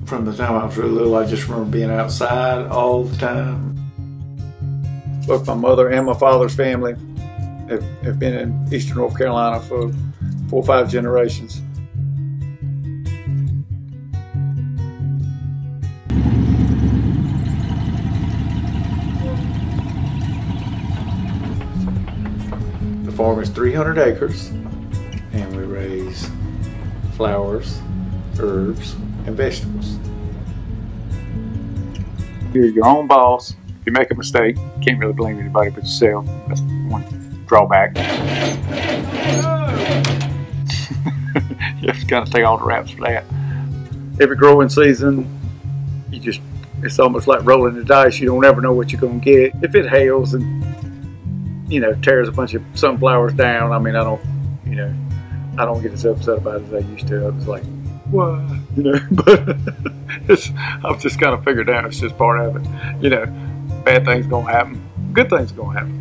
From the time I was really little, I just remember being outside all the time. Both my mother and my father's family have been in Eastern North Carolina for 4 or 5 generations. The farm is 300 acres, and we raise flowers, herbs, and vegetables. You're your own boss. If you make a mistake, you can't really blame anybody but yourself. That's one drawback. You have to kind of take all the raps for that. Every growing season, it's almost like rolling the dice. You don't ever know what you're going to get. If it hails and, tears a bunch of sunflowers down, I mean, I don't get as upset about it as I used to. I was like, what? But I've just kind of figured out it's just part of it. Bad things gonna happen, good things gonna happen.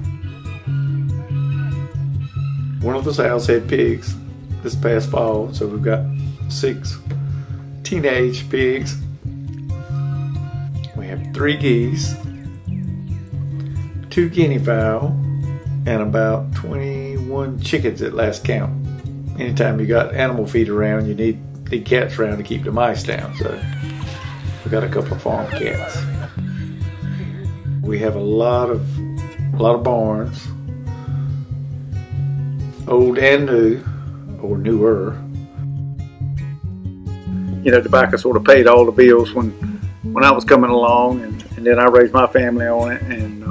One of the sows had pigs this past fall, so we've got 6 teenage pigs. We have 3 geese, 2 guinea fowl, and about 21 chickens at last count. Anytime you got animal feed around, you need cats around to keep the mice down, so we got a couple of farm cats. We have a lot of barns, old and new, or newer. Tobacco sort of paid all the bills when I was coming along, and then I raised my family on it, and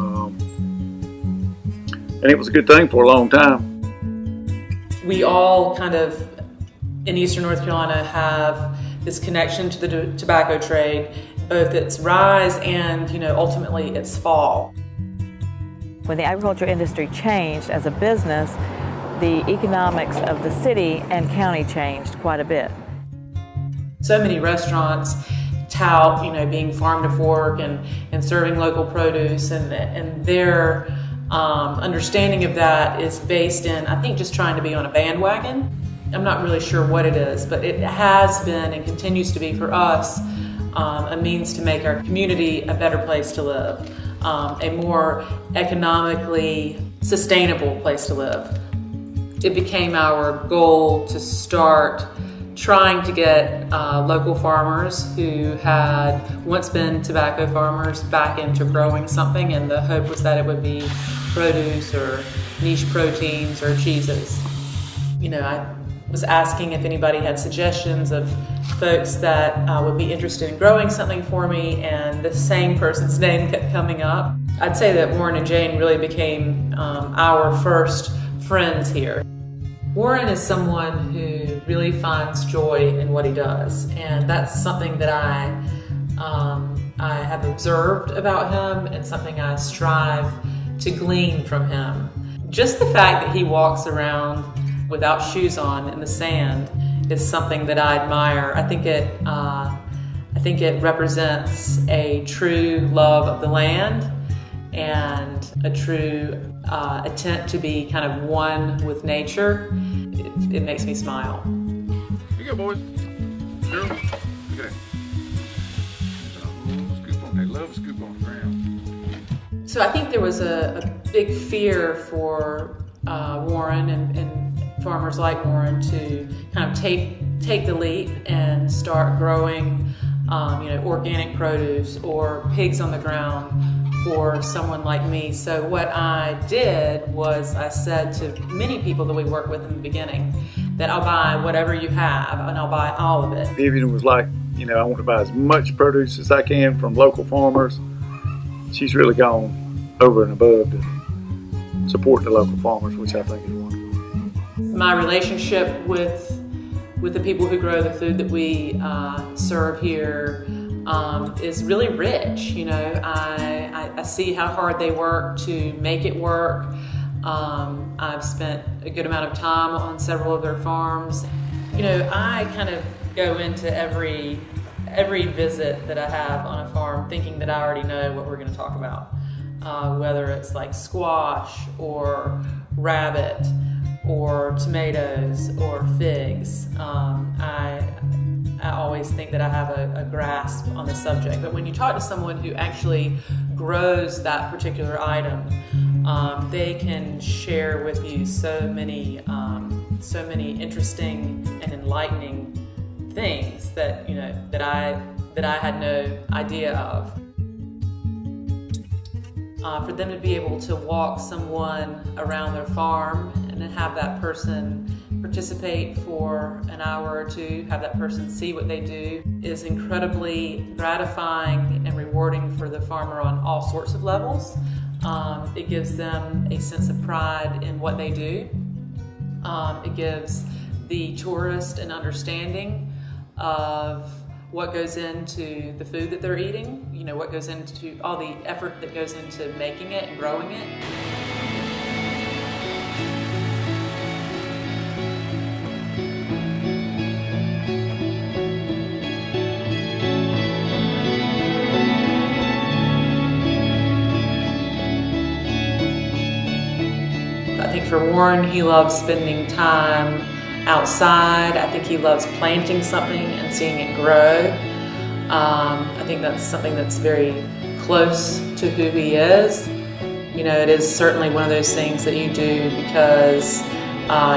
it was a good thing for a long time. We all kind of, in Eastern North Carolina, have this connection to the tobacco trade, both its rise and, ultimately its fall. When the agriculture industry changed as a business, the economics of the city and county changed quite a bit. So many restaurants tout, being farm to fork and serving local produce, and their understanding of that is based in, I think, just trying to be on a bandwagon. I'm not really sure what it is, but it has been and continues to be for us a means to make our community a better place to live, a more economically sustainable place to live. It became our goal to start trying to get local farmers who had once been tobacco farmers back into growing something, and the hope was that it would be produce or niche proteins or cheeses. I was asking if anybody had suggestions of folks that would be interested in growing something for me, and the same person's name kept coming up. I'd say that Warren and Jane really became our first friends here. Warren is someone who really finds joy in what he does, and that's something that I have observed about him and something I strive to glean from him. Just the fact that he walks around without shoes on in the sand is something that I admire. I think it represents a true love of the land and a true attempt to be kind of one with nature. It makes me smile. Here you go, boys. Sure. Okay. Scoop on. They love scoop on the ground. So I think there was a big fear for Warren and farmers like Warren to kind of take the leap and start growing organic produce or pigs on the ground for someone like me. So what I did was I said to many people that we work with in the beginning that I'll buy whatever you have and I'll buy all of it. Vivian was like, I want to buy as much produce as I can from local farmers. She's really gone over and above to support the local farmers, which I think is wonderful. My relationship with the people who grow the food that we serve here is really rich. I see how hard they work to make it work. I've spent a good amount of time on several of their farms. I kind of go into every visit that I have on a farm thinking that I already know what we're going to talk about, whether it's like squash or rabbit or tomatoes or figs. I I always think that I have a grasp on the subject. But when you talk to someone who actually grows that particular item, they can share with you so many interesting and enlightening things that that I had no idea of. For them to be able to walk someone around their farm and then have that person participate for an hour or two, have that person see what they do, is incredibly gratifying and rewarding for the farmer on all sorts of levels. It gives them a sense of pride in what they do. It gives the tourist an understanding of what goes into the food that they're eating, what goes into all the effort that goes into making it and growing it. I think for Warren, he loves spending time outside. I think he loves planting something and seeing it grow. I think that's something that's very close to who he is. It is certainly one of those things that you do because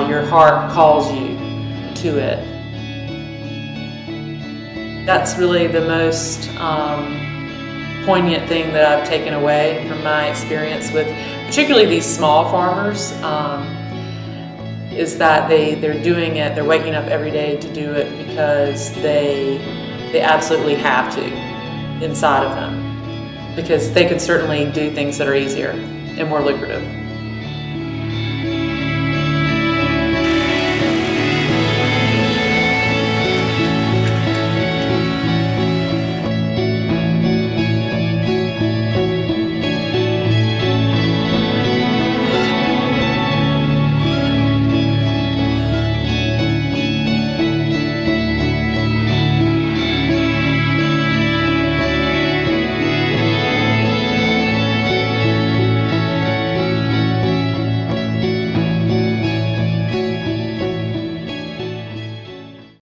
your heart calls you to it. That's really the most poignant thing that I've taken away from my experience with particularly these small farmers. Is that they're doing it, they're waking up every day to do it because they absolutely have to inside of them, because they could certainly do things that are easier and more lucrative.